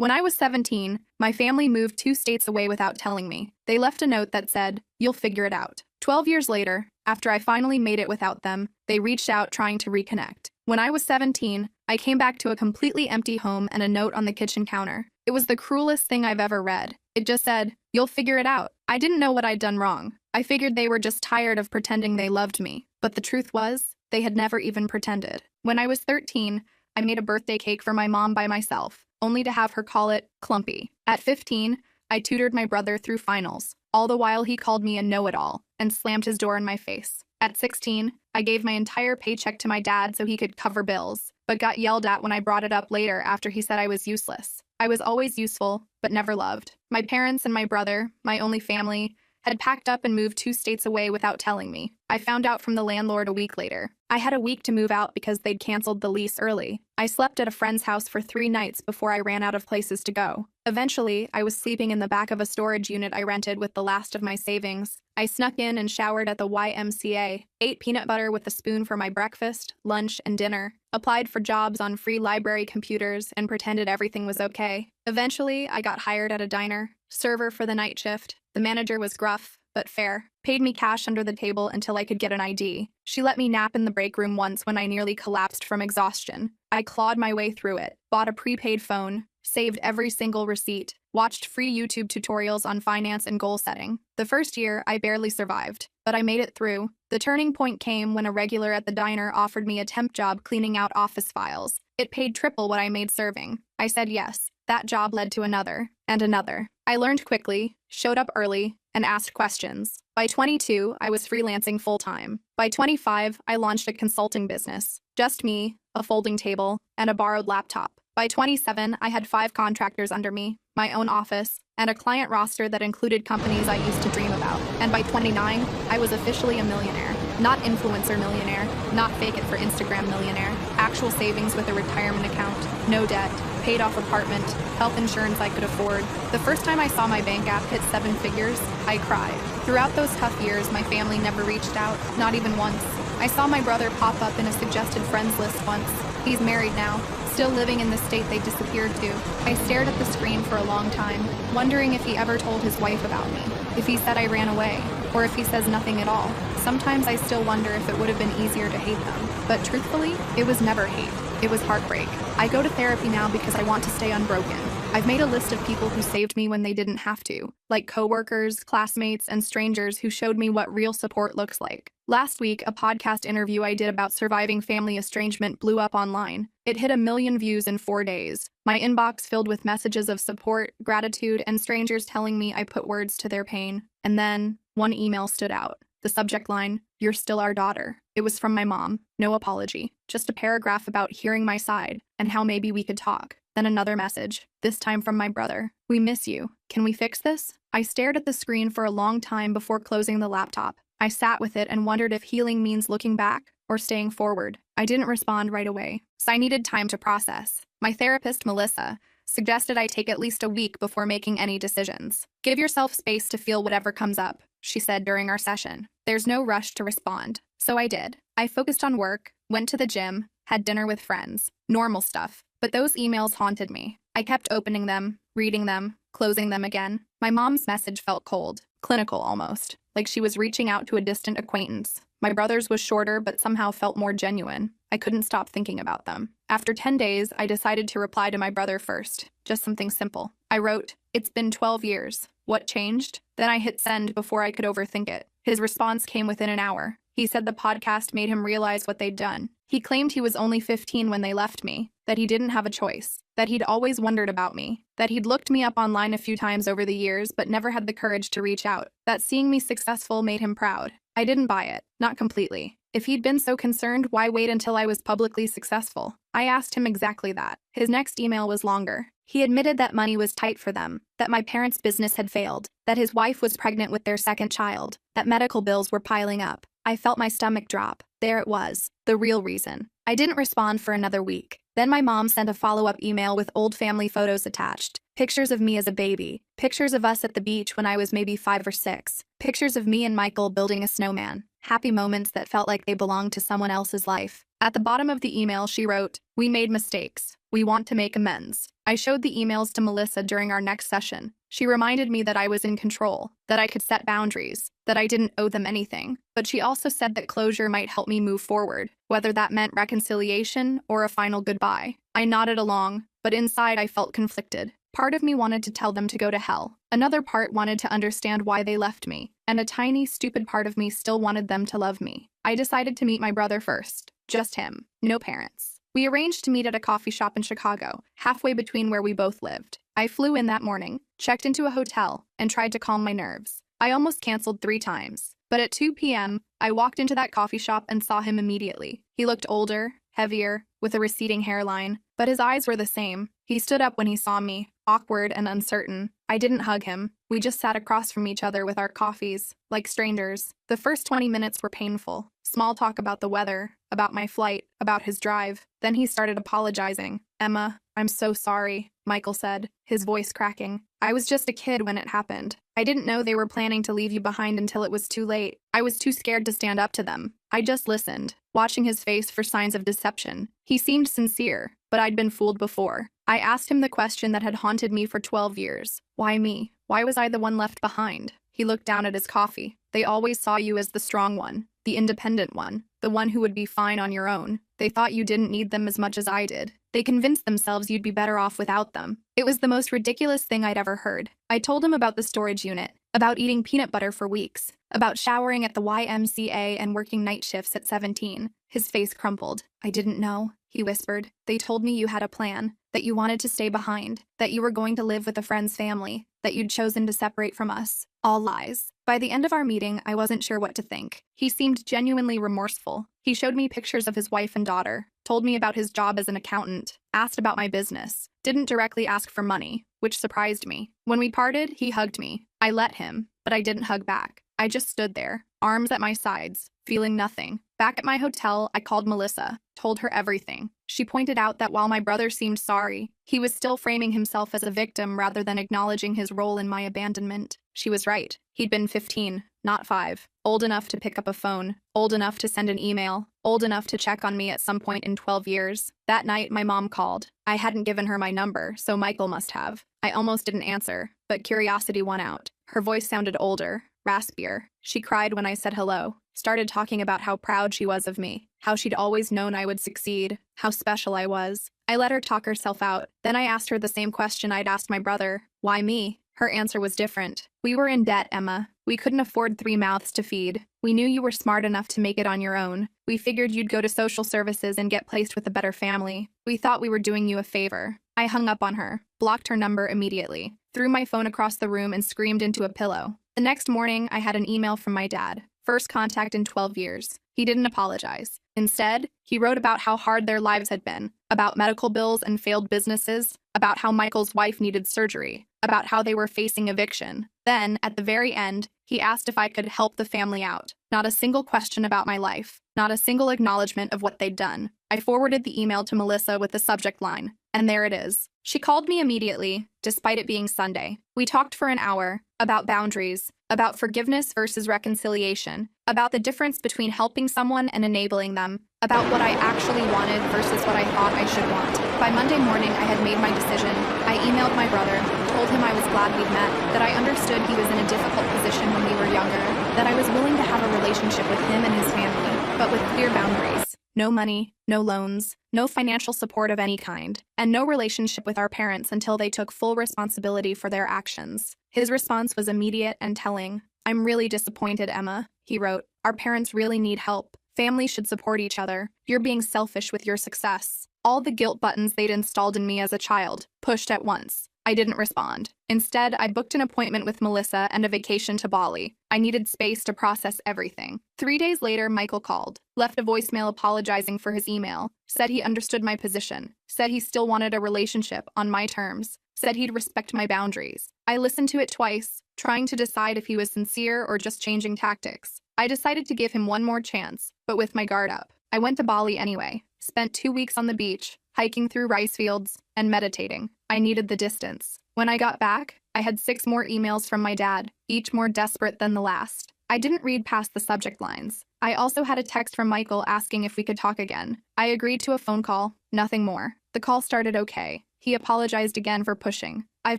When I was 17, my family moved 2 states away without telling me. They left a note that said, "You'll figure it out." 12 years later, after I finally made it without them, they reached out trying to reconnect. When I was 17, I came back to a completely empty home and a note on the kitchen counter. It was the cruelest thing I've ever read. It just said, "You'll figure it out." I didn't know what I'd done wrong. I figured they were just tired of pretending they loved me. But the truth was, they had never even pretended. When I was 13, I made a birthday cake for my mom by myself, only to have her call it clumpy. At 15, I tutored my brother through finals. All the while he called me a know-it-all and slammed his door in my face. At 16, I gave my entire paycheck to my dad so he could cover bills, but got yelled at when I brought it up later after he said I was useless. I was always useful, but never loved. My parents and my brother, my only family, had packed up and moved 2 states away without telling me. I found out from the landlord a week later. I had a week to move out because they'd canceled the lease early. I slept at a friend's house for 3 nights before I ran out of places to go. Eventually, I was sleeping in the back of a storage unit I rented with the last of my savings. I snuck in and showered at the YMCA, ate peanut butter with a spoon for my breakfast, lunch, and dinner, applied for jobs on free library computers, and pretended everything was okay. Eventually, I got hired at a diner, server for the night shift. The manager was gruff, but fair, paid me cash under the table until I could get an ID. She let me nap in the break room once when I nearly collapsed from exhaustion. I clawed my way through it, bought a prepaid phone, saved every single receipt, watched free YouTube tutorials on finance and goal setting. The first year, I barely survived, but I made it through. The turning point came when a regular at the diner offered me a temp job cleaning out office files. It paid triple what I made serving. I said yes. That job led to another, and another. I learned quickly, showed up early, and asked questions. By 22, I was freelancing full-time. By 25, I launched a consulting business. Just me, a folding table, and a borrowed laptop. By 27, I had 5 contractors under me, my own office, and a client roster that included companies I used to dream about. And by 29, I was officially a millionaire. Not influencer millionaire, not fake it for Instagram millionaire. Actual savings with a retirement account, no debt, paid off apartment, health insurance I could afford. The first time I saw my bank app hit 7 figures, I cried. Throughout those tough years, my family never reached out, not even once. I saw my brother pop up in a suggested friends list once. He's married now, still living in the state they disappeared to. I stared at the screen for a long time, wondering if he ever told his wife about me, if he said I ran away, or if he says nothing at all. Sometimes I still wonder if it would have been easier to hate them. But truthfully, it was never hate. It was heartbreak. I go to therapy now because I want to stay unbroken. I've made a list of people who saved me when they didn't have to, like coworkers, classmates, and strangers who showed me what real support looks like. Last week, a podcast interview I did about surviving family estrangement blew up online. It hit 1 million views in 4 days. My inbox filled with messages of support, gratitude, and strangers telling me I put words to their pain. And then, one email stood out. The subject line, "You're still our daughter." It was from my mom. No apology. Just a paragraph about hearing my side and how maybe we could talk. Then another message, this time from my brother. "We miss you. Can we fix this?" I stared at the screen for a long time before closing the laptop. I sat with it and wondered if healing means looking back or staying forward. I didn't respond right away, so I needed time to process. My therapist, Melissa, suggested I take at least a week before making any decisions. "Give yourself space to feel whatever comes up," she said during our session. "There's no rush to respond." So I did. I focused on work, went to the gym, had dinner with friends. Normal stuff. But those emails haunted me. I kept opening them, reading them, closing them again. My mom's message felt cold, clinical almost, like she was reaching out to a distant acquaintance. My brother's was shorter but somehow felt more genuine. I couldn't stop thinking about them. After 10 days, I decided to reply to my brother first. Just something simple. I wrote, "It's been 12 years. What changed?" Then I hit send before I could overthink it. His response came within an hour. He said the podcast made him realize what they'd done. He claimed he was only 15 when they left me, that he didn't have a choice, that he'd always wondered about me, that he'd looked me up online a few times over the years but never had the courage to reach out, that seeing me successful made him proud. I didn't buy it, not completely. If he'd been so concerned, why wait until I was publicly successful? I asked him exactly that. His next email was longer. He admitted that money was tight for them, that my parents' business had failed, that his wife was pregnant with their second child, that medical bills were piling up. I felt my stomach drop. There it was, the real reason. I didn't respond for another week. Then my mom sent a follow-up email with old family photos attached. Pictures of me as a baby. Pictures of us at the beach when I was maybe 5 or 6. Pictures of me and Michael building a snowman. Happy moments that felt like they belonged to someone else's life. At the bottom of the email, she wrote, "We made mistakes. We want to make amends. I showed the emails to Melissa during our next session. She reminded me that I was in control, that I could set boundaries, that I didn't owe them anything. But she also said that closure might help me move forward, whether that meant reconciliation or a final goodbye. I nodded along, but inside I felt conflicted. Part of me wanted to tell them to go to hell. Another part wanted to understand why they left me. And a tiny, stupid part of me still wanted them to love me. I decided to meet my brother first. Just him. No parents. We arranged to meet at a coffee shop in Chicago, halfway between where we both lived. I flew in that morning, checked into a hotel, and tried to calm my nerves. I almost canceled 3 times. But at 2 p.m., I walked into that coffee shop and saw him immediately. He looked older, heavier, with a receding hairline, but his eyes were the same. He stood up when he saw me, awkward and uncertain. I didn't hug him. We just sat across from each other with our coffees, like strangers. The first 20 minutes were painful. Small talk about the weather, about my flight, about his drive. Then he started apologizing. "Emma, I'm so sorry," Michael said, his voice cracking. "I was just a kid when it happened. I didn't know they were planning to leave you behind until it was too late. I was too scared to stand up to them. I just listened, watching his face for signs of deception. He seemed sincere, but I'd been fooled before. I asked him the question that had haunted me for 12 years. Why me? Why was I the one left behind?" He looked down at his coffee. "They always saw you as the strong one, the independent one, the one who would be fine on your own. They thought you didn't need them as much as I did. They convinced themselves you'd be better off without them." It was the most ridiculous thing I'd ever heard. I told him about the storage unit, about eating peanut butter for weeks, about showering at the YMCA and working night shifts at 17. His face crumpled. "I didn't know," he whispered. "They told me you had a plan, that you wanted to stay behind, that you were going to live with a friend's family, that you'd chosen to separate from us. All lies." By the end of our meeting, I wasn't sure what to think. He seemed genuinely remorseful. He showed me pictures of his wife and daughter, told me about his job as an accountant, asked about my business, didn't directly ask for money, which surprised me. When we parted, he hugged me. I let him, but I didn't hug back. I just stood there, arms at my sides, feeling nothing. Back at my hotel, I called Melissa, told her everything. She pointed out that while my brother seemed sorry, he was still framing himself as a victim rather than acknowledging his role in my abandonment. She was right. He'd been 15, not 5. Old enough to pick up a phone, old enough to send an email, old enough to check on me at some point in 12 years. That night, my mom called. I hadn't given her my number, so Michael must have. I almost didn't answer, but curiosity won out. Her voice sounded older, raspier. She cried when I said hello, started talking about how proud she was of me, how she'd always known I would succeed, how special I was. I let her talk herself out. Then I asked her the same question I'd asked my brother. Why me? Her answer was different. "We were in debt, Emma. We couldn't afford 3 mouths to feed. We knew you were smart enough to make it on your own. We figured you'd go to social services and get placed with a better family. We thought we were doing you a favor." I hung up on her, blocked her number immediately, threw my phone across the room and screamed into a pillow. The next morning, I had an email from my dad. First contact in 12 years. He didn't apologize. Instead, he wrote about how hard their lives had been, about medical bills and failed businesses, about how Michael's wife needed surgery, about how they were facing eviction. Then, at the very end, he asked if I could help the family out. Not a single question about my life, not a single acknowledgement of what they'd done. I forwarded the email to Melissa with the subject line, and there it is. She called me immediately, despite it being Sunday. We talked for an hour, about boundaries, about forgiveness versus reconciliation, about the difference between helping someone and enabling them, about what I actually wanted versus what I thought I should want. By Monday morning, I had made my decision. I emailed my brother, told him I was glad we'd met, that I understood he was in a difficult position when we were younger, that I was willing to have a relationship with him and his family, but with clear boundaries. No money, no loans, no financial support of any kind, and no relationship with our parents until they took full responsibility for their actions. His response was immediate and telling. "I'm really disappointed, Emma," he wrote. "Our parents really need help. Families should support each other. You're being selfish with your success." All the guilt buttons they'd installed in me as a child, pushed at once. I didn't respond. Instead, I booked an appointment with Melissa and a vacation to Bali. I needed space to process everything. 3 days later, Michael called, left a voicemail apologizing for his email, said he understood my position, said he still wanted a relationship on my terms, said he'd respect my boundaries. I listened to it twice, trying to decide if he was sincere or just changing tactics. I decided to give him one more chance, but with my guard up. I went to Bali anyway, spent 2 weeks on the beach, hiking through rice fields, and meditating. I needed the distance. When I got back, I had 6 more emails from my dad, each more desperate than the last. I didn't read past the subject lines. I also had a text from Michael asking if we could talk again. I agreed to a phone call, nothing more. The call started okay. He apologized again for pushing. I've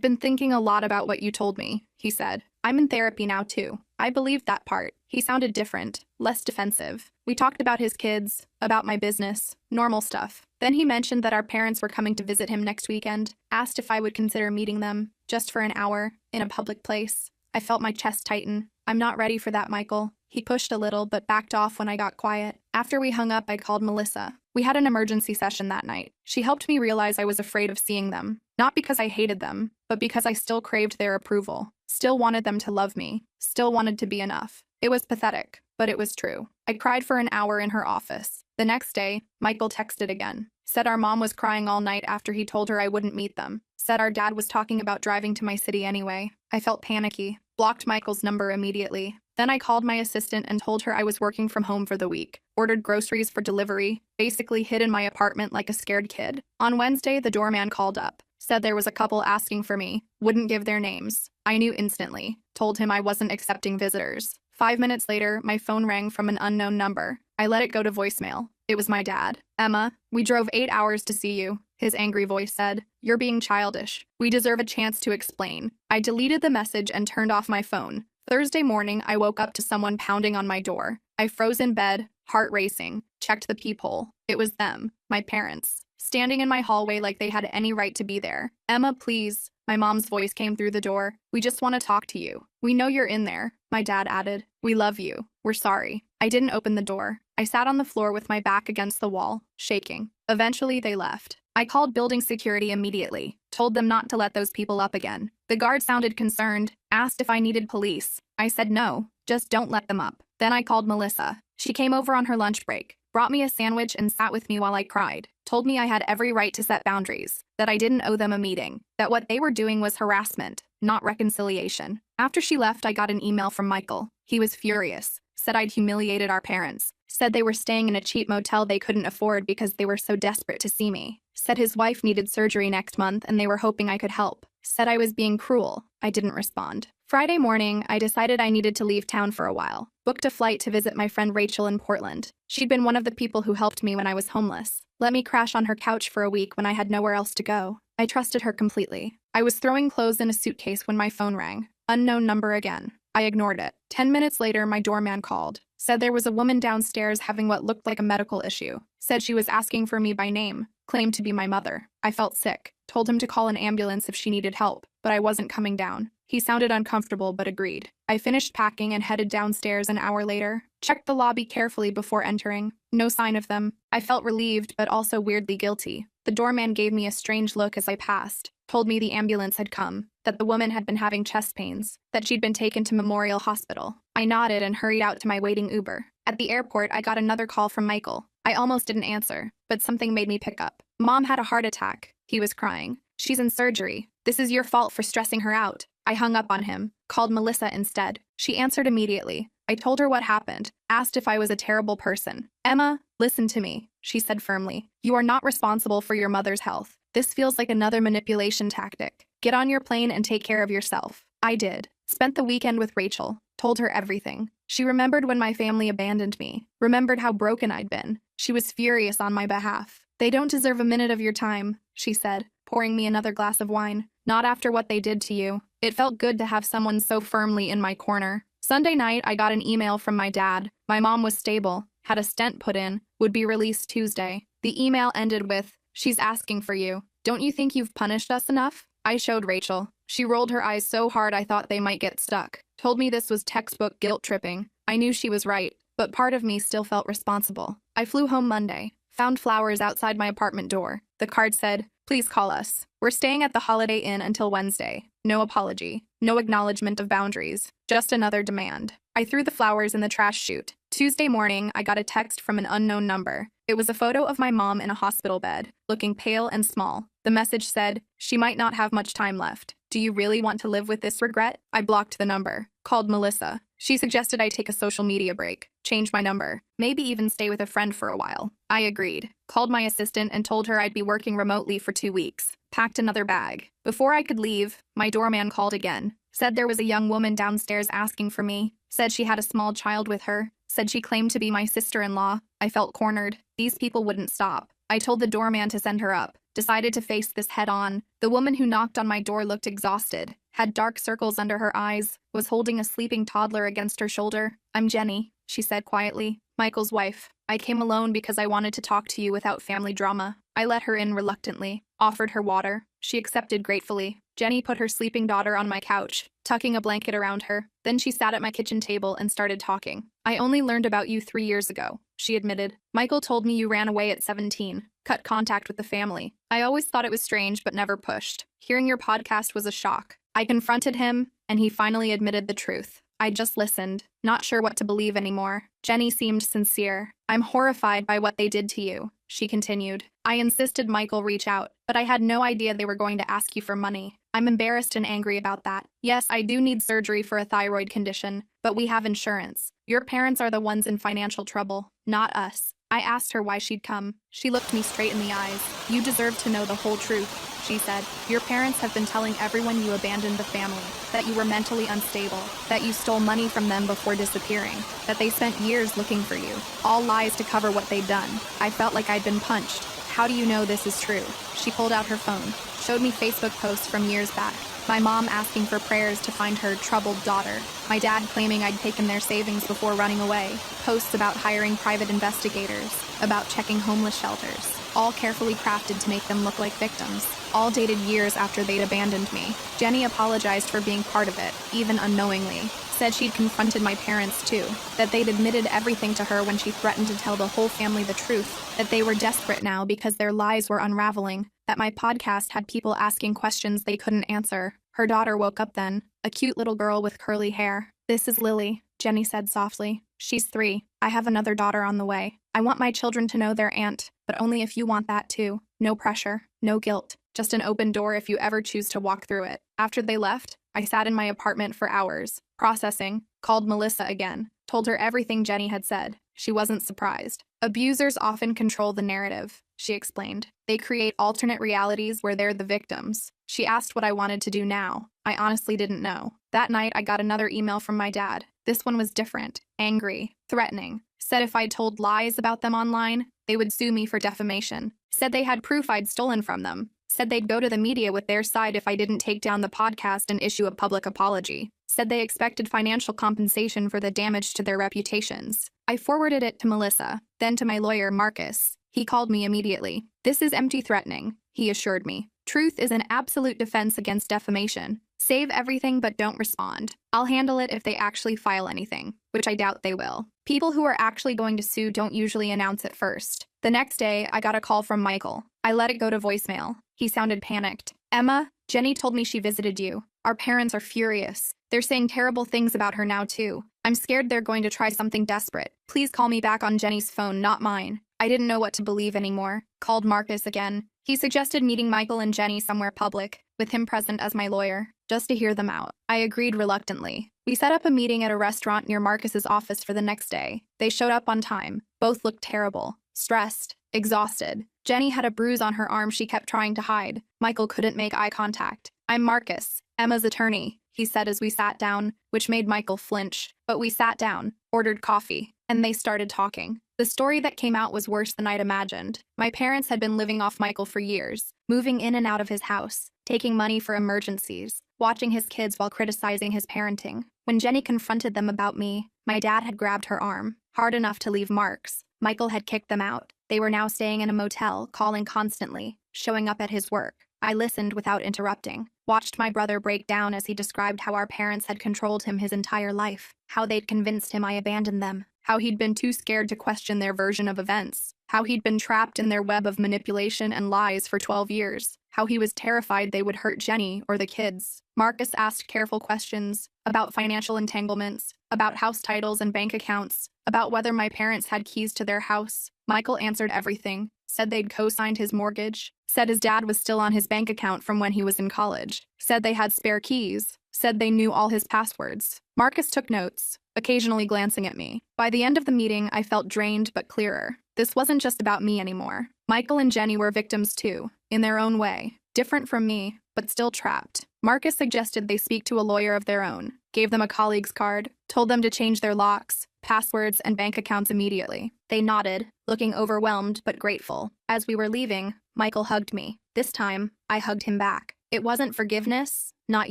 been thinking a lot about what you told me, he said. I'm in therapy now too. I believed that part. He sounded different, less defensive. We talked about his kids, about my business, normal stuff. Then he mentioned that our parents were coming to visit him next weekend, asked if I would consider meeting them, just for an hour, in a public place. I felt my chest tighten. I'm not ready for that, Michael. He pushed a little, but backed off when I got quiet. After we hung up, I called Melissa. We had an emergency session that night. She helped me realize I was afraid of seeing them. Not because I hated them, but because I still craved their approval. Still wanted them to love me. Still wanted to be enough. It was pathetic, but it was true. I cried for an hour in her office. The next day, Michael texted again. Said our mom was crying all night after he told her I wouldn't meet them. Said our dad was talking about driving to my city anyway. I felt panicky. Blocked Michael's number immediately. Then I called my assistant and told her I was working from home for the week. Ordered groceries for delivery. Basically hid in my apartment like a scared kid. On Wednesday, the doorman called up. Said there was a couple asking for me. Wouldn't give their names. I knew instantly. Told him I wasn't accepting visitors. 5 minutes later, my phone rang from an unknown number. I let it go to voicemail. It was my dad. Emma, we drove 8 hours to see you. His angry voice said, "You're being childish. We deserve a chance to explain." I deleted the message and turned off my phone. Thursday morning, I woke up to someone pounding on my door. I froze in bed, heart racing, checked the peephole. It was them, my parents, standing in my hallway like they had any right to be there. "Emma, please." My mom's voice came through the door. "We just want to talk to you. We know you're in there." My dad added, "We love you. We're sorry." I didn't open the door. I sat on the floor with my back against the wall, shaking. Eventually, they left. I called building security immediately, told them not to let those people up again. The guard sounded concerned, asked if I needed police. I said no, just don't let them up. Then I called Melissa. She came over on her lunch break, brought me a sandwich and sat with me while I cried, told me I had every right to set boundaries, that I didn't owe them a meeting, that what they were doing was harassment, not reconciliation. After she left, I got an email from Michael. He was furious, said I'd humiliated our parents, said they were staying in a cheap motel they couldn't afford because they were so desperate to see me, said his wife needed surgery next month and they were hoping I could help, said I was being cruel. I didn't respond. Friday morning, I decided I needed to leave town for a while. Booked a flight to visit my friend Rachel in Portland. She'd been one of the people who helped me when I was homeless. Let me crash on her couch for a week when I had nowhere else to go. I trusted her completely. I was throwing clothes in a suitcase when my phone rang. Unknown number again. I ignored it. 10 minutes later, my doorman called. Said there was a woman downstairs having what looked like a medical issue. Said she was asking for me by name. Claimed to be my mother. I felt sick. Told him to call an ambulance if she needed help, but I wasn't coming down. He sounded uncomfortable but agreed. I finished packing and headed downstairs an hour later. Checked the lobby carefully before entering. No sign of them. I felt relieved but also weirdly guilty. The doorman gave me a strange look as I passed. Told me the ambulance had come. That the woman had been having chest pains. That she'd been taken to Memorial Hospital. I nodded and hurried out to my waiting Uber. At the airport, I got another call from Michael. I almost didn't answer, but something made me pick up. "Mom had a heart attack." He was crying. "She's in surgery. This is your fault for stressing her out." I hung up on him, called Melissa instead. She answered immediately. I told her what happened, asked if I was a terrible person. "Emma, listen to me," she said firmly. "You are not responsible for your mother's health. This feels like another manipulation tactic. Get on your plane and take care of yourself." I did. Spent the weekend with Rachel. Told her everything. She remembered when my family abandoned me. Remembered how broken I'd been. She was furious on my behalf. "They don't deserve a minute of your time," she said, pouring me another glass of wine. "Not after what they did to you." It felt good to have someone so firmly in my corner. Sunday night, I got an email from my dad. My mom was stable, had a stent put in, would be released Tuesday. The email ended with, "She's asking for you. Don't you think you've punished us enough?" I showed Rachel. She rolled her eyes so hard I thought they might get stuck. Told me this was textbook guilt tripping. I knew she was right, but part of me still felt responsible. I flew home Monday. Found flowers outside my apartment door. The card said, "Please call us. We're staying at the Holiday Inn until Wednesday." No apology. No acknowledgement of boundaries. Just another demand. I threw the flowers in the trash chute. Tuesday morning, I got a text from an unknown number. It was a photo of my mom in a hospital bed, looking pale and small. The message said, "She might not have much time left. Do you really want to live with this regret?" I blocked the number. Called Melissa. She suggested I take a social media break, change my number, maybe even stay with a friend for a while. I agreed. Called my assistant and told her I'd be working remotely for 2 weeks. Packed another bag. Before I could leave, my doorman called again. Said there was a young woman downstairs asking for me. Said she had a small child with her. Said she claimed to be my sister-in-law. I felt cornered. These people wouldn't stop. I told the doorman to send her up. decided to face this head on. The woman who knocked on my door looked exhausted, had dark circles under her eyes, was holding a sleeping toddler against her shoulder. "I'm Jenny," she said quietly, "Michael's wife. I came alone because I wanted to talk to you without family drama." I let her in reluctantly, offered her water. She accepted gratefully. Jenny put her sleeping daughter on my couch, tucking a blanket around her. Then she sat at my kitchen table and started talking. "I only learned about you 3 years ago," she admitted. "Michael told me you ran away at 17, cut contact with the family. I always thought it was strange but never pushed. Hearing your podcast was a shock. I confronted him, and he finally admitted the truth. I just listened, not sure what to believe anymore." Jenny seemed sincere. "I'm horrified by what they did to you," she continued. "I insisted Michael reach out, but I had no idea they were going to ask you for money. I'm embarrassed and angry about that. Yes, I do need surgery for a thyroid condition, but we have insurance. Your parents are the ones in financial trouble, not us." I asked her why she'd come. She looked me straight in the eyes. "You deserve to know the whole truth," she said. "Your parents have been telling everyone you abandoned the family, that you were mentally unstable, that you stole money from them before disappearing, that they spent years looking for you. All lies to cover what they'd done. I felt like I'd been punched. How do you know this is true?" She pulled out her phone, showed me Facebook posts from years back. My mom asking for prayers to find her troubled daughter. My dad claiming I'd taken their savings before running away. Posts about hiring private investigators, about checking homeless shelters, all carefully crafted to make them look like victims, all dated years after they'd abandoned me. Jenny apologized for being part of it, even unknowingly. Said she'd confronted my parents too, that they'd admitted everything to her when she threatened to tell the whole family the truth, that they were desperate now because their lies were unraveling, that my podcast had people asking questions they couldn't answer. Her daughter woke up then, a cute little girl with curly hair. "This is Lily," Jenny said softly. "She's 3. I have another daughter on the way. I want my children to know their aunt, but only if you want that too. No pressure, no guilt, just an open door if you ever choose to walk through it." After they left, I sat in my apartment for hours, processing, called Melissa again, told her everything Jenny had said. She wasn't surprised. "Abusers often control the narrative," she explained. "They create alternate realities where they're the victims." She asked what I wanted to do now. I honestly didn't know. That night, I got another email from my dad. This one was different, angry, threatening. Said if I'd told lies about them online, they would sue me for defamation. Said they had proof I'd stolen from them. Said they'd go to the media with their side if I didn't take down the podcast and issue a public apology. Said they expected financial compensation for the damage to their reputations. I forwarded it to Melissa, then to my lawyer, Marcus. He called me immediately. "This is empty threatening," he assured me. "Truth is an absolute defense against defamation. Save everything but don't respond. I'll handle it if they actually file anything," which I doubt they will. People who are actually going to sue don't usually announce it first. The next day, I got a call from Michael. I let it go to voicemail. He sounded panicked. "Emma, Jenny told me she visited you. Our parents are furious. They're saying terrible things about her now too. I'm scared they're going to try something desperate. Please call me back on Jenny's phone, not mine." I didn't know what to believe anymore. Called Marcus again. He suggested meeting Michael and Jenny somewhere public, with him present as my lawyer, just to hear them out. I agreed reluctantly. We set up a meeting at a restaurant near Marcus's office for the next day. They showed up on time. Both looked terrible, stressed, exhausted. Jenny had a bruise on her arm she kept trying to hide. Michael couldn't make eye contact. "I'm Marcus, Emma's attorney," he said as we sat down, which made Michael flinch. But we sat down, ordered coffee, and they started talking. The story that came out was worse than I'd imagined. My parents had been living off Michael for years, moving in and out of his house, taking money for emergencies, watching his kids while criticizing his parenting. When Jenny confronted them about me, my dad had grabbed her arm, hard enough to leave marks. Michael had kicked them out. They were now staying in a motel, calling constantly, showing up at his work. I listened without interrupting, watched my brother break down as he described how our parents had controlled him his entire life, how they'd convinced him I abandoned them, how he'd been too scared to question their version of events, how he'd been trapped in their web of manipulation and lies for 12 years, how he was terrified they would hurt Jenny or the kids. Marcus asked careful questions about financial entanglements, about house titles and bank accounts, about whether my parents had keys to their house. Michael answered everything, said they'd co-signed his mortgage, said his dad was still on his bank account from when he was in college, said they had spare keys, said they knew all his passwords. Marcus took notes, occasionally glancing at me. By the end of the meeting, I felt drained but clearer. This wasn't just about me anymore. Michael and Jenny were victims too, in their own way, different from me, but still trapped. Marcus suggested they speak to a lawyer of their own, gave them a colleague's card, told them to change their locks, passwords, and bank accounts immediately. They nodded, looking overwhelmed but grateful. As we were leaving, Michael hugged me. This time, I hugged him back. It wasn't forgiveness, not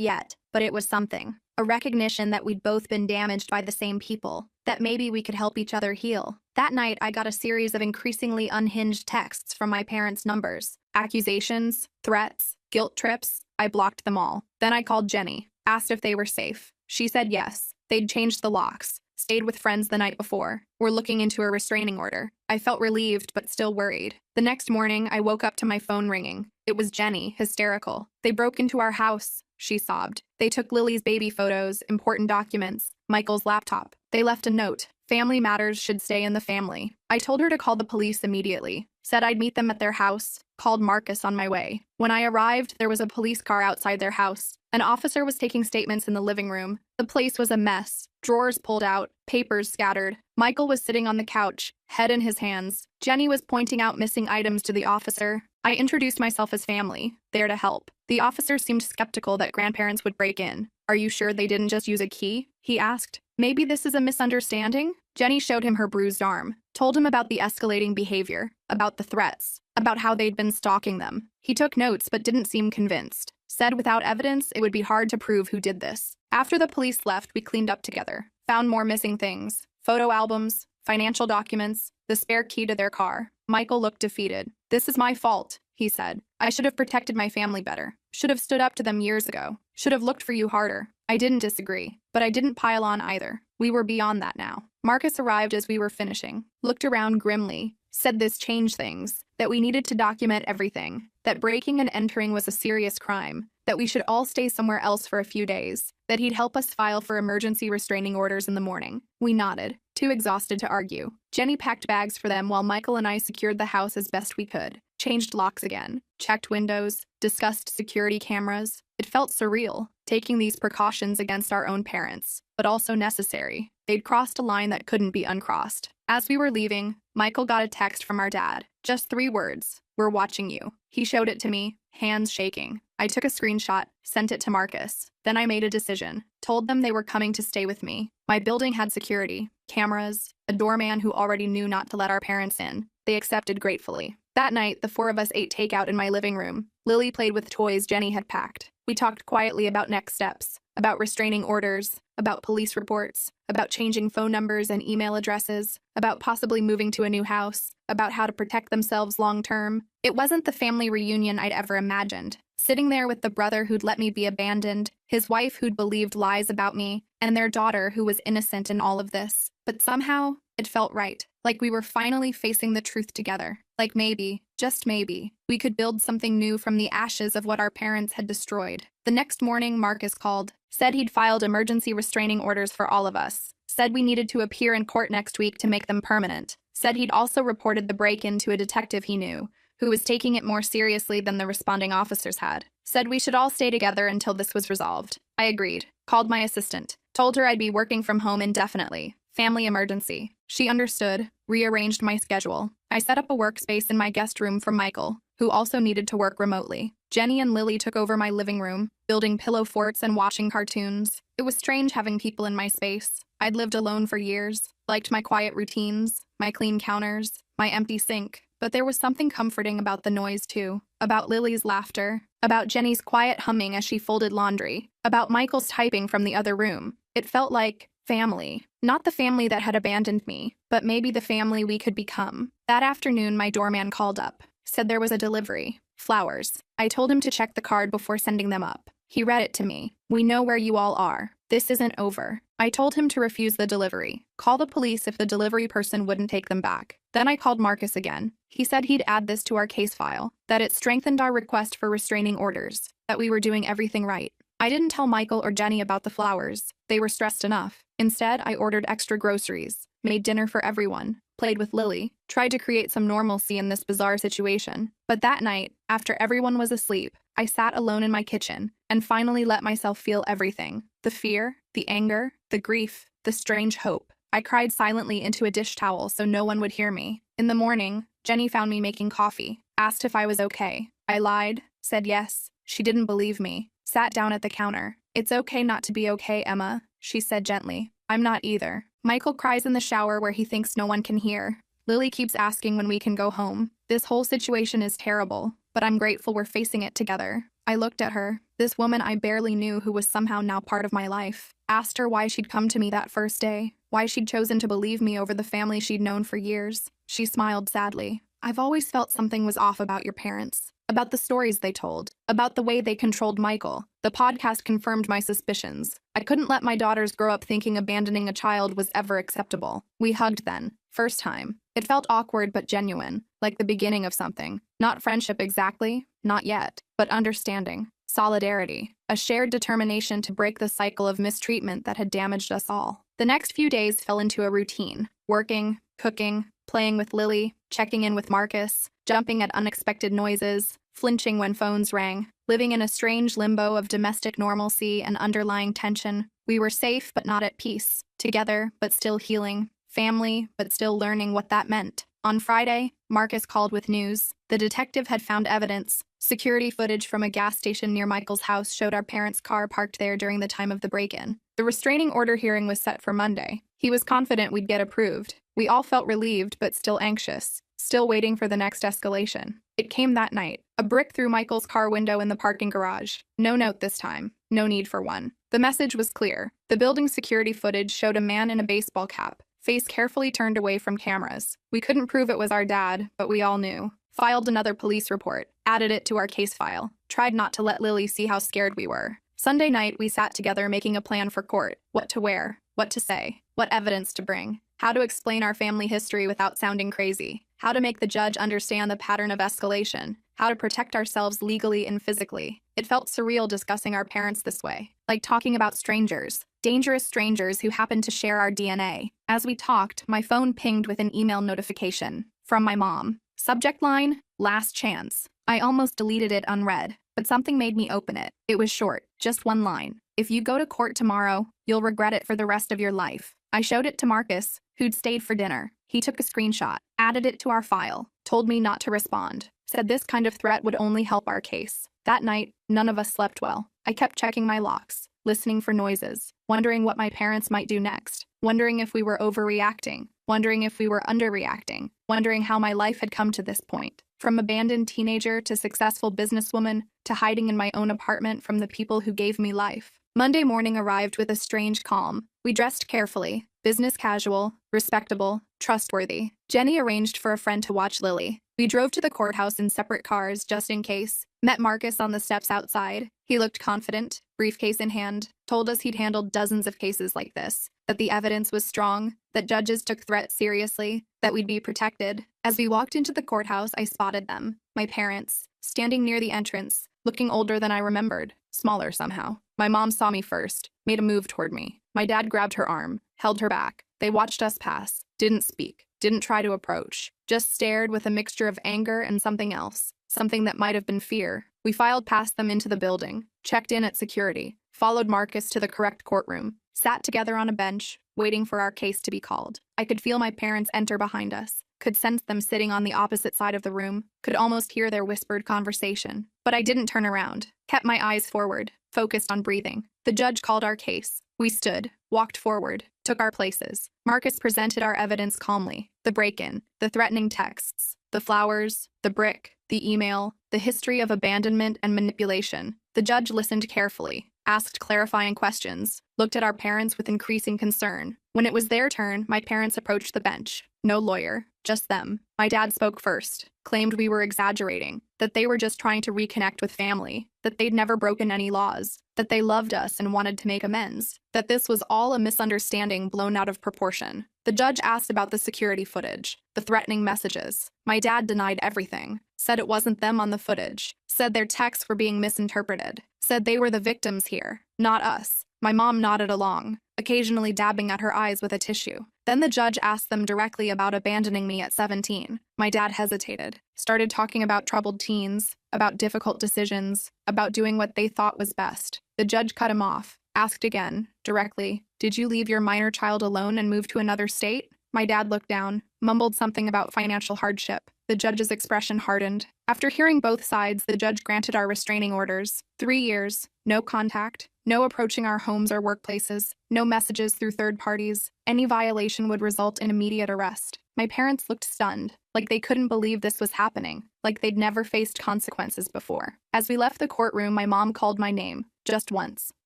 yet, but it was something. A recognition that we'd both been damaged by the same people, that maybe we could help each other heal. That night, I got a series of increasingly unhinged texts from my parents' numbers. Accusations, threats, guilt trips. I blocked them all. Then I called Jenny, asked if they were safe. She said yes. They'd changed the locks, stayed with friends the night before, were looking into a restraining order. I felt relieved but still worried. The next morning, I woke up to my phone ringing. It was Jenny, hysterical. They broke into our house, she sobbed. They took Lily's baby photos, important documents, Michael's laptop. They left a note. Family matters should stay in the family. I told her to call the police immediately. Said I'd meet them at their house. Called Marcus on my way. When I arrived, there was a police car outside their house. An officer was taking statements in the living room. The place was a mess. Drawers pulled out, papers scattered. Michael was sitting on the couch, head in his hands. Jenny was pointing out missing items to the officer. I introduced myself as family, there to help. The officer seemed skeptical that grandparents would break in. Are you sure they didn't just use a key? He asked. Maybe this is a misunderstanding? Jenny showed him her bruised arm, told him about the escalating behavior, about the threats, about how they'd been stalking them. He took notes but didn't seem convinced. Said without evidence, it would be hard to prove who did this. After the police left, we cleaned up together. Found more missing things. Photo albums, financial documents, the spare key to their car. Michael looked defeated. This is my fault, he said. I should have protected my family better. Should have stood up to them years ago. Should have looked for you harder. I didn't disagree, but I didn't pile on either. We were beyond that now. Marcus arrived as we were finishing, looked around grimly, said this changed things, that we needed to document everything, that breaking and entering was a serious crime, that we should all stay somewhere else for a few days, that he'd help us file for emergency restraining orders in the morning. We nodded, too exhausted to argue. Jenny packed bags for them while Michael and I secured the house as best we could, changed locks again, checked windows, discussed security cameras. It felt surreal, taking these precautions against our own parents, but also necessary. They'd crossed a line that couldn't be uncrossed. As we were leaving, Michael got a text from our dad. Just 3 words. We're watching you. He showed it to me, hands shaking. I took a screenshot, sent it to Marcus. Then I made a decision. Told them they were coming to stay with me. My building had security, cameras, a doorman who already knew not to let our parents in. They accepted gratefully. That night, the 4 of us ate takeout in my living room. Lily played with toys Jenny had packed. We talked quietly about next steps, about restraining orders, about police reports, about changing phone numbers and email addresses, about possibly moving to a new house, about how to protect themselves long-term. It wasn't the family reunion I'd ever imagined. Sitting there with the brother who'd let me be abandoned, his wife who'd believed lies about me, and their daughter who was innocent in all of this. But somehow, it felt right. Like we were finally facing the truth together. Like maybe, just maybe, we could build something new from the ashes of what our parents had destroyed. The next morning, Marcus called, said he'd filed emergency restraining orders for all of us, said we needed to appear in court next week to make them permanent, said he'd also reported the break-in to a detective he knew, who was taking it more seriously than the responding officers had, said we should all stay together until this was resolved. I agreed, called my assistant, told her I'd be working from home indefinitely. Family emergency. She understood, rearranged my schedule. I set up a workspace in my guest room for Michael, who also needed to work remotely. Jenny and Lily took over my living room, building pillow forts and watching cartoons. It was strange having people in my space. I'd lived alone for years, liked my quiet routines, my clean counters, my empty sink. But there was something comforting about the noise too, about Lily's laughter, about Jenny's quiet humming as she folded laundry, about Michael's typing from the other room. It felt like family. Not the family that had abandoned me, but maybe the family we could become. That afternoon, my doorman called up, said there was a delivery. Flowers. I told him to check the card before sending them up. He read it to me. We know where you all are. This isn't over. I told him to refuse the delivery. Call the police if the delivery person wouldn't take them back. Then I called Marcus again. He said he'd add this to our case file, that it strengthened our request for restraining orders, that we were doing everything right. I didn't tell Michael or Jenny about the flowers. They were stressed enough. Instead, I ordered extra groceries, made dinner for everyone, played with Lily, tried to create some normalcy in this bizarre situation. But that night, after everyone was asleep, I sat alone in my kitchen and finally let myself feel everything. The fear, the anger, the grief, the strange hope. I cried silently into a dish towel so no one would hear me. In the morning, Jenny found me making coffee, asked if I was okay. I lied, said yes. She didn't believe me. Sat down at the counter. It's okay not to be okay, Emma, she said gently. I'm not either. Michael cries in the shower where he thinks no one can hear. Lily keeps asking when we can go home. This whole situation is terrible, but I'm grateful we're facing it together. I looked at her, this woman I barely knew who was somehow now part of my life. Asked her why she'd come to me that first day, why she'd chosen to believe me over the family she'd known for years. She smiled sadly. I've always felt something was off about your parents, about the stories they told, about the way they controlled Michael. The podcast confirmed my suspicions. I couldn't let my daughters grow up thinking abandoning a child was ever acceptable. We hugged then. First time. It felt awkward but genuine, like the beginning of something. Not friendship exactly, not yet, but understanding, solidarity, a shared determination to break the cycle of mistreatment that had damaged us all. The next few days fell into a routine, working, cooking, playing with Lily, checking in with Marcus, jumping at unexpected noises, flinching when phones rang, living in a strange limbo of domestic normalcy and underlying tension. We were safe but not at peace, together but still healing, family but still learning what that meant. On Friday, Marcus called with news. The detective had found evidence. Security footage from a gas station near Michael's house showed our parents' car parked there during the time of the break-in. The restraining order hearing was set for Monday. He was confident we'd get approved. We all felt relieved but still anxious, still waiting for the next escalation. It came that night. A brick through Michael's car window in the parking garage. No note this time. No need for one. The message was clear. The building security footage showed a man in a baseball cap, face carefully turned away from cameras. We couldn't prove it was our dad, but we all knew. Filed another police report, added it to our case file, tried not to let Lily see how scared we were. Sunday night, we sat together making a plan for court. What to wear, what to say, what evidence to bring, how to explain our family history without sounding crazy, how to make the judge understand the pattern of escalation, how to protect ourselves legally and physically. It felt surreal discussing our parents this way, like talking about strangers, dangerous strangers who happened to share our DNA. As we talked, my phone pinged with an email notification from my mom. Subject line, last chance. I almost deleted it unread, but something made me open it. It was short, just one line. If you go to court tomorrow, you'll regret it for the rest of your life. I showed it to Marcus, who'd stayed for dinner. He took a screenshot, added it to our file, told me not to respond, said this kind of threat would only help our case. That night, none of us slept well. I kept checking my locks, listening for noises, wondering what my parents might do next, wondering if we were overreacting, wondering if we were underreacting, wondering how my life had come to this point. From abandoned teenager to successful businesswoman to hiding in my own apartment from the people who gave me life. Monday morning arrived with a strange calm. We dressed carefully, business casual, respectable, trustworthy. Jenny arranged for a friend to watch Lily. We drove to the courthouse in separate cars just in case. Met Marcus on the steps outside. He looked confident, briefcase in hand, told us he'd handled dozens of cases like this, that the evidence was strong, that judges took threats seriously, that we'd be protected. As we walked into the courthouse, I spotted them, my parents, standing near the entrance, looking older than I remembered, smaller somehow. My mom saw me first, made a move toward me. My dad grabbed her arm, held her back. They watched us pass, didn't speak, didn't try to approach, just stared with a mixture of anger and something else, something that might have been fear. We filed past them into the building, checked in at security, followed Marcus to the correct courtroom, sat together on a bench, waiting for our case to be called. I could feel my parents enter behind us, could sense them sitting on the opposite side of the room, could almost hear their whispered conversation. But I didn't turn around, kept my eyes forward, focused on breathing. The judge called our case. We stood, walked forward, took our places. Marcus presented our evidence calmly. The break-in, the threatening texts, the flowers, the brick, the email, the history of abandonment and manipulation. The judge listened carefully, asked clarifying questions, looked at our parents with increasing concern. When it was their turn, my parents approached the bench. No lawyer, just them. My dad spoke first, claimed we were exaggerating, that they were just trying to reconnect with family, that they'd never broken any laws, that they loved us and wanted to make amends, that this was all a misunderstanding blown out of proportion. The judge asked about the security footage, the threatening messages. My dad denied everything, said it wasn't them on the footage, said their texts were being misinterpreted, said they were the victims here, not us. My mom nodded along, occasionally dabbing at her eyes with a tissue. Then the judge asked them directly about abandoning me at 17. My dad hesitated, started talking about troubled teens, about difficult decisions, about doing what they thought was best. The judge cut him off, asked again, directly, "Did you leave your minor child alone and move to another state?" My dad looked down, mumbled something about financial hardship. The judge's expression hardened. After hearing both sides, the judge granted our restraining orders. 3 years, no contact, no approaching our homes or workplaces, no messages through third parties. Any violation would result in immediate arrest. My parents looked stunned, like they couldn't believe this was happening, like they'd never faced consequences before. As we left the courtroom, my mom called my name, just once,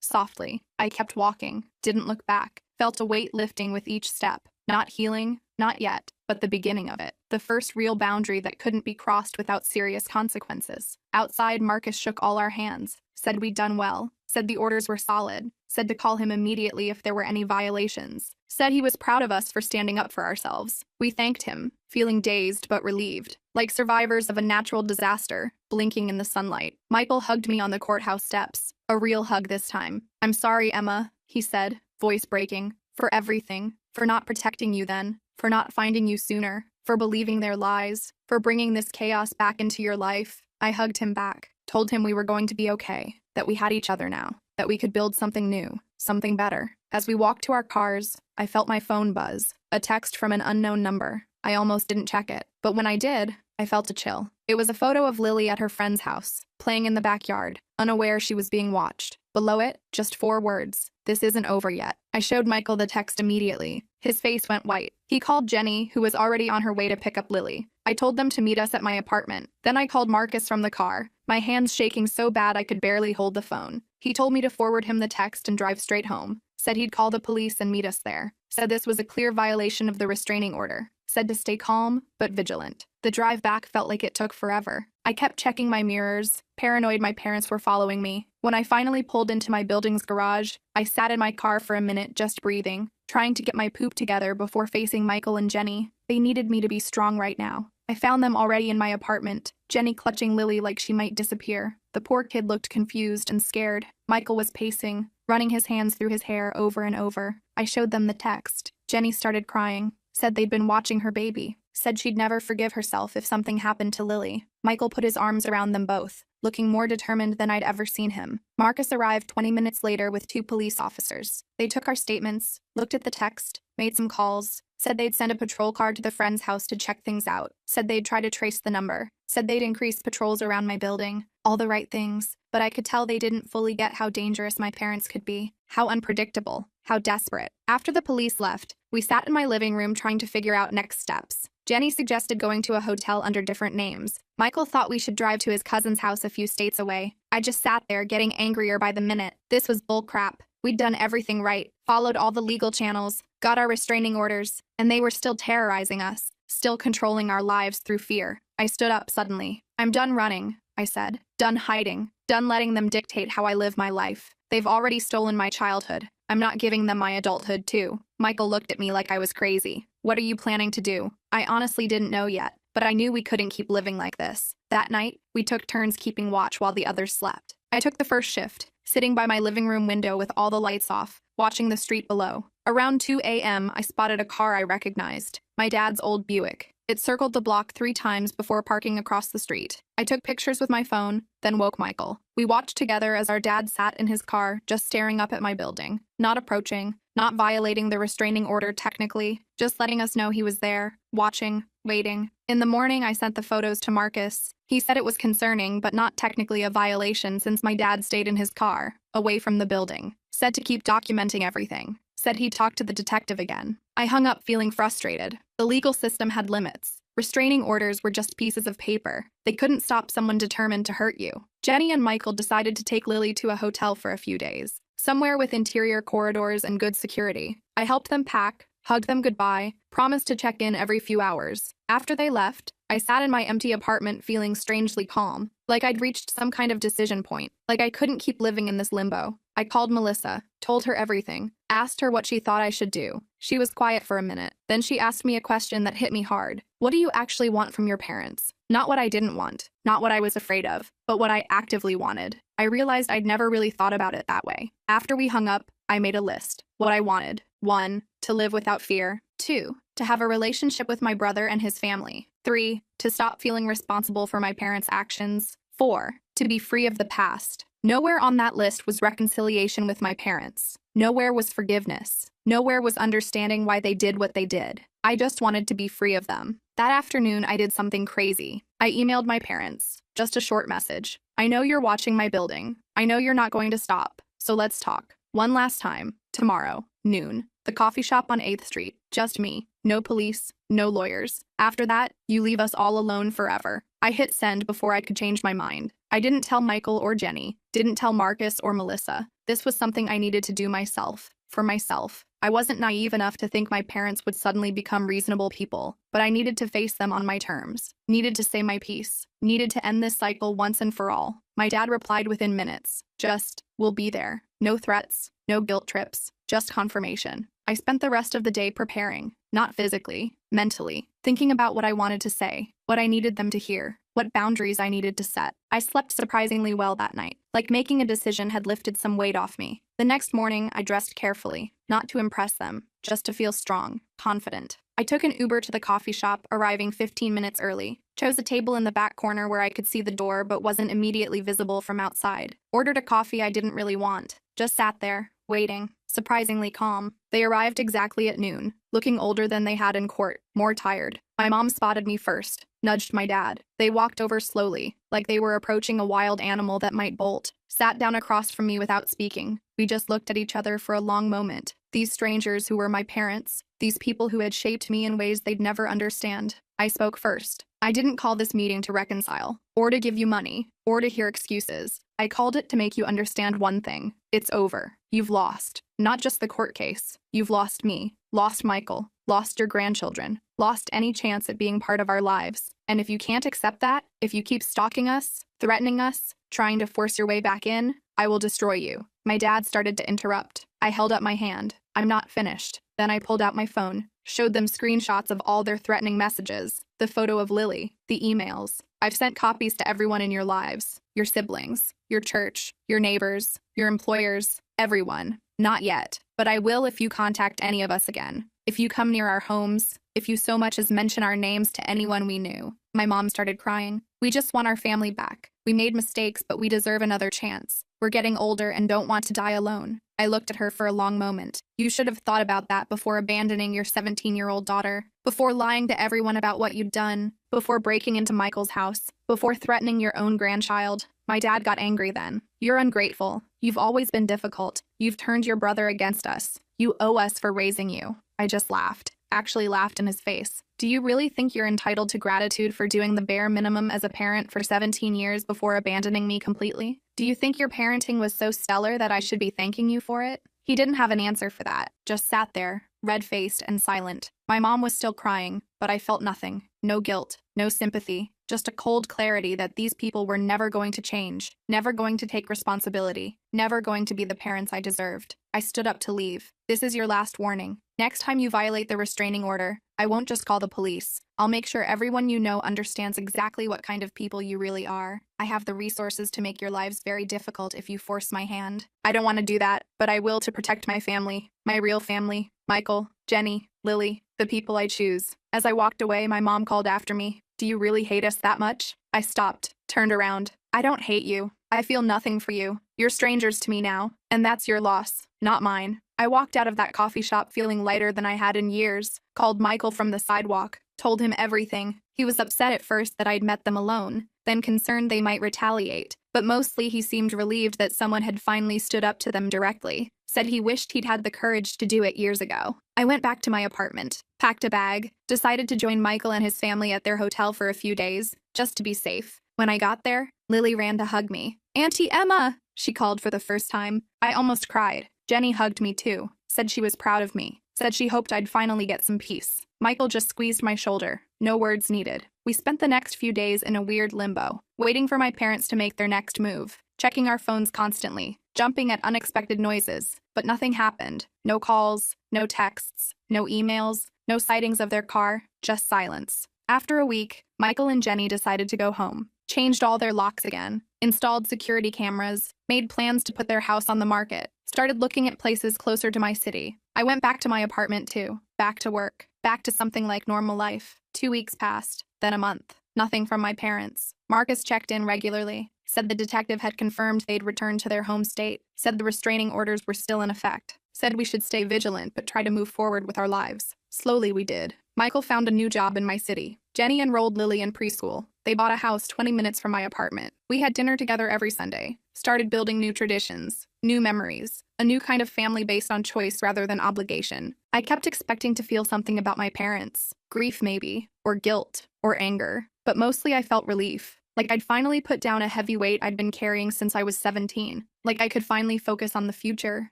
softly. I kept walking, didn't look back, felt a weight lifting with each step. Not healing, not yet, but the beginning of it. The first real boundary that couldn't be crossed without serious consequences. Outside, Marcus shook all our hands, said we'd done well, said the orders were solid, said to call him immediately if there were any violations, said he was proud of us for standing up for ourselves. We thanked him, feeling dazed but relieved, like survivors of a natural disaster, blinking in the sunlight. Michael hugged me on the courthouse steps, a real hug this time. "I'm sorry, Emma," he said, voice breaking, "for everything, for not protecting you then, for not finding you sooner, for believing their lies, for bringing this chaos back into your life." I hugged him back, told him we were going to be okay, that we had each other now, that we could build something new, something better. As we walked to our cars, I felt my phone buzz, a text from an unknown number. I almost didn't check it, but when I did, I felt a chill. It was a photo of Lily at her friend's house, playing in the backyard, unaware she was being watched. Below it, just 4 words: "This isn't over yet." I showed Michael the text immediately. His face went white. He called Jenny, who was already on her way to pick up Lily. I told them to meet us at my apartment. Then I called Marcus from the car, my hands shaking so bad I could barely hold the phone. He told me to forward him the text and drive straight home. Said he'd call the police and meet us there. Said this was a clear violation of the restraining order. Said to stay calm, but vigilant. The drive back felt like it took forever. I kept checking my mirrors, paranoid my parents were following me. When I finally pulled into my building's garage, I sat in my car for a minute just breathing, trying to get my poop together before facing Michael and Jenny. They needed me to be strong right now. I found them already in my apartment, Jenny clutching Lily like she might disappear. The poor kid looked confused and scared. Michael was pacing, running his hands through his hair over and over. I showed them the text. Jenny started crying, said they'd been watching her baby, said she'd never forgive herself if something happened to Lily. Michael put his arms around them both, looking more determined than I'd ever seen him. Marcus arrived 20 minutes later with 2 police officers. They took our statements, looked at the text, made some calls, said they'd send a patrol car to the friend's house to check things out, said they'd try to trace the number, said they'd increase patrols around my building. All the right things, but I could tell they didn't fully get how dangerous my parents could be, how unpredictable, how desperate. After the police left, we sat in my living room trying to figure out next steps. Jenny suggested going to a hotel under different names. Michael thought we should drive to his cousin's house a few states away. I just sat there getting angrier by the minute. This was bullcrap. We'd done everything right, followed all the legal channels, got our restraining orders, and they were still terrorizing us, still controlling our lives through fear. I stood up suddenly. "I'm done running," I said. "Done hiding. Done letting them dictate how I live my life. They've already stolen my childhood. I'm not giving them my adulthood, too." Michael looked at me like I was crazy. "What are you planning to do?" I honestly didn't know yet, but I knew we couldn't keep living like this. That night, we took turns keeping watch while the others slept. I took the first shift, sitting by my living room window with all the lights off, watching the street below. Around 2 a.m., I spotted a car I recognized, my dad's old Buick. It circled the block 3 times before parking across the street. I took pictures with my phone, then woke Michael. We watched together as our dad sat in his car, just staring up at my building, not approaching, not violating the restraining order technically, just letting us know he was there, watching, waiting. In the morning, I sent the photos to Marcus. He said it was concerning, but not technically a violation since my dad stayed in his car, away from the building. Said to keep documenting everything. Said he'd talk to the detective again. I hung up feeling frustrated. The legal system had limits. Restraining orders were just pieces of paper. They couldn't stop someone determined to hurt you. Jenny and Michael decided to take Lily to a hotel for a few days, somewhere with interior corridors and good security. I helped them pack, hugged them goodbye, promised to check in every few hours. After they left, I sat in my empty apartment feeling strangely calm, like I'd reached some kind of decision point, like I couldn't keep living in this limbo. I called Melissa, told her everything, asked her what she thought I should do. She was quiet for a minute. Then she asked me a question that hit me hard. "What do you actually want from your parents?" Not what I didn't want, not what I was afraid of, but what I actively wanted. I realized I'd never really thought about it that way. After we hung up, I made a list. What I wanted. 1. To live without fear. 2. To have a relationship with my brother and his family. 3. To stop feeling responsible for my parents' actions. 4. To be free of the past. Nowhere on that list was reconciliation with my parents. Nowhere was forgiveness. Nowhere was understanding why they did what they did. I just wanted to be free of them. That afternoon, I did something crazy. I emailed my parents. Just a short message. "I know you're watching my building. I know you're not going to stop. So let's talk. One last time. Tomorrow. Noon." The coffee shop on 8th Street. Just me. No police. No lawyers. After that, you leave us all alone forever. I hit send before I could change my mind. I didn't tell Michael or Jenny. Didn't tell Marcus or Melissa. This was something I needed to do myself. For myself. I wasn't naive enough to think my parents would suddenly become reasonable people, but I needed to face them on my terms. Needed to say my piece. Needed to end this cycle once and for all. My dad replied within minutes. Just, we'll be there. No threats, no guilt trips, just confirmation. I spent the rest of the day preparing, not physically, mentally, thinking about what I wanted to say, what I needed them to hear, what boundaries I needed to set. I slept surprisingly well that night, like making a decision had lifted some weight off me. The next morning, I dressed carefully, not to impress them, just to feel strong, confident. I took an Uber to the coffee shop, arriving 15 minutes early. Chose a table in the back corner where I could see the door but wasn't immediately visible from outside. Ordered a coffee I didn't really want. Just sat there, waiting, surprisingly calm. They arrived exactly at noon, looking older than they had in court, more tired. My mom spotted me first, nudged my dad. They walked over slowly, like they were approaching a wild animal that might bolt. Sat down across from me without speaking. We just looked at each other for a long moment. These strangers who were my parents, these people who had shaped me in ways they'd never understand. I spoke first. I didn't call this meeting to reconcile, or to give you money, or to hear excuses. I called it to make you understand one thing. It's over. You've lost. Not just the court case. You've lost me, lost Michael, lost your grandchildren, lost any chance at being part of our lives. And if you can't accept that, if you keep stalking us, threatening us, trying to force your way back in, I will destroy you. My dad started to interrupt. I held up my hand. I'm not finished. Then I pulled out my phone, showed them screenshots of all their threatening messages, the photo of Lily, the emails. I've sent copies to everyone in your lives, your siblings, your church, your neighbors, your employers, everyone. Not yet, but I will if you contact any of us again. If you come near our homes, if you so much as mention our names to anyone we knew. My mom started crying. We just want our family back. We made mistakes, but we deserve another chance. We're getting older and don't want to die alone. I looked at her for a long moment. You should have thought about that before abandoning your 17-year-old daughter, before lying to everyone about what you'd done, before breaking into Michael's house, before threatening your own grandchild. My dad got angry then. You're ungrateful. You've always been difficult. You've turned your brother against us. You owe us for raising you. I just laughed. Actually laughed in his face. Do you really think you're entitled to gratitude for doing the bare minimum as a parent for 17 years before abandoning me completely? Do you think your parenting was so stellar that I should be thanking you for it? He didn't have an answer for that, just sat there, red-faced and silent. My mom was still crying, but I felt nothing. No guilt, no sympathy, just a cold clarity that these people were never going to change, never going to take responsibility, never going to be the parents I deserved. I stood up to leave. This is your last warning. Next time you violate the restraining order, I won't just call the police. I'll make sure everyone you know understands exactly what kind of people you really are. I have the resources to make your lives very difficult if you force my hand. I don't want to do that, but I will to protect my family, my real family, Michael, Jenny, Lily, the people I choose. As I walked away, my mom called after me. Do you really hate us that much? I stopped, turned around. I don't hate you. I feel nothing for you. You're strangers to me now, and that's your loss, not mine. I walked out of that coffee shop feeling lighter than I had in years, called Michael from the sidewalk, told him everything. He was upset at first that I'd met them alone, then concerned they might retaliate, but mostly he seemed relieved that someone had finally stood up to them directly, said he wished he'd had the courage to do it years ago. I went back to my apartment, packed a bag, decided to join Michael and his family at their hotel for a few days, just to be safe. When I got there, Lily ran to hug me. "Auntie Emma!" she called for the first time. I almost cried. Jenny hugged me too, said she was proud of me, said she hoped I'd finally get some peace. Michael just squeezed my shoulder, no words needed. We spent the next few days in a weird limbo, waiting for my parents to make their next move, checking our phones constantly, jumping at unexpected noises, but nothing happened. No calls, no texts, no emails, no sightings of their car, just silence. After a week, Michael and Jenny decided to go home, changed all their locks again, installed security cameras, made plans to put their house on the market, started looking at places closer to my city. I went back to my apartment too, back to work, back to something like normal life. 2 weeks passed, then a month. Nothing from my parents. Marcus checked in regularly, said the detective had confirmed they'd returned to their home state, said the restraining orders were still in effect, said we should stay vigilant but try to move forward with our lives. Slowly we did. Michael found a new job in my city. Jenny enrolled Lily in preschool. They bought a house 20 minutes from my apartment. We had dinner together every Sunday. started building new traditions, new memories, a new kind of family based on choice rather than obligation. I kept expecting to feel something about my parents, grief maybe, or guilt, or anger, but mostly I felt relief. Like I'd finally put down a heavy weight I'd been carrying since I was 17. Like I could finally focus on the future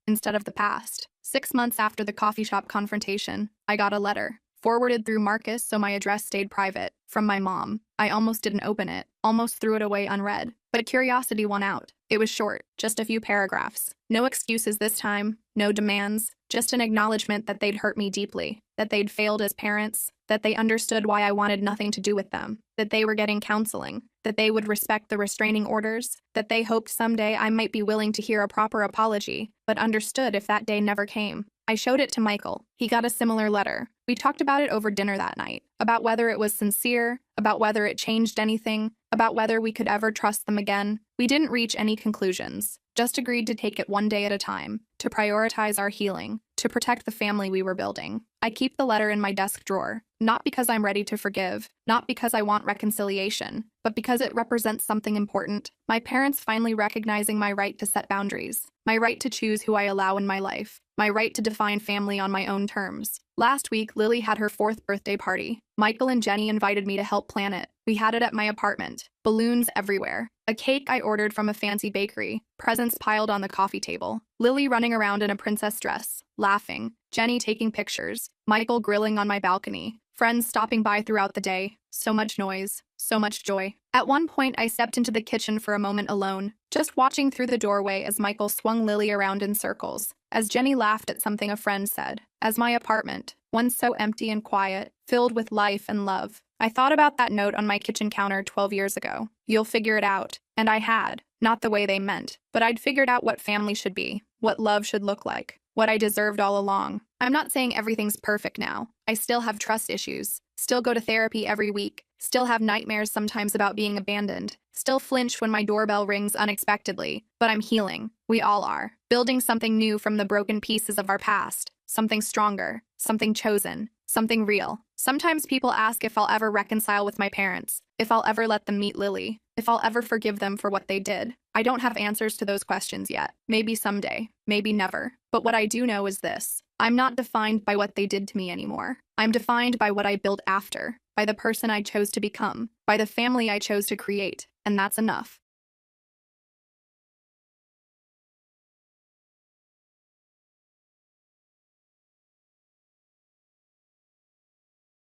instead of the past. 6 months after the coffee shop confrontation, I got a letter, forwarded through Marcus so my address stayed private, from my mom. I almost didn't open it, almost threw it away unread. But curiosity won out. It was short, just a few paragraphs. No excuses this time, no demands, just an acknowledgement that they'd hurt me deeply, that they'd failed as parents, that they understood why I wanted nothing to do with them, that they were getting counseling, that they would respect the restraining orders, that they hoped someday I might be willing to hear a proper apology, but understood if that day never came. I showed it to Michael. He got a similar letter. We talked about it over dinner that night, about whether it was sincere, about whether it changed anything, about whether we could ever trust them again. We didn't reach any conclusions, just agreed to take it one day at a time, to prioritize our healing, to protect the family we were building. I keep the letter in my desk drawer, not because I'm ready to forgive, not because I want reconciliation, but because it represents something important. My parents finally recognizing my right to set boundaries, my right to choose who I allow in my life, my right to define family on my own terms. Last week, Lily had her 4th birthday party. Michael and Jenny invited me to help plan it. We had it at my apartment. Balloons everywhere. A cake I ordered from a fancy bakery. Presents piled on the coffee table. Lily running around in a princess dress, laughing. Jenny taking pictures. Michael grilling on my balcony. Friends stopping by throughout the day. So much noise. So much joy. At one point, I stepped into the kitchen for a moment alone, just watching through the doorway as Michael swung Lily around in circles, as Jenny laughed at something a friend said, as my apartment, once so empty and quiet, filled with life and love. I thought about that note on my kitchen counter 12 years ago. You'll figure it out. And I had. Not the way they meant, but I'd figured out what family should be, what love should look like, what I deserved all along. I'm not saying everything's perfect now. I still have trust issues, still go to therapy every week, still have nightmares sometimes about being abandoned, still flinch when my doorbell rings unexpectedly, but I'm healing. We all are. Building something new from the broken pieces of our past, something stronger, something chosen, something real. Sometimes people ask if I'll ever reconcile with my parents, if I'll ever let them meet Lily, if I'll ever forgive them for what they did. I don't have answers to those questions yet. Maybe someday, maybe never. But what I do know is this. I'm not defined by what they did to me anymore. I'm defined by what I built after, by the person I chose to become, by the family I chose to create, and that's enough.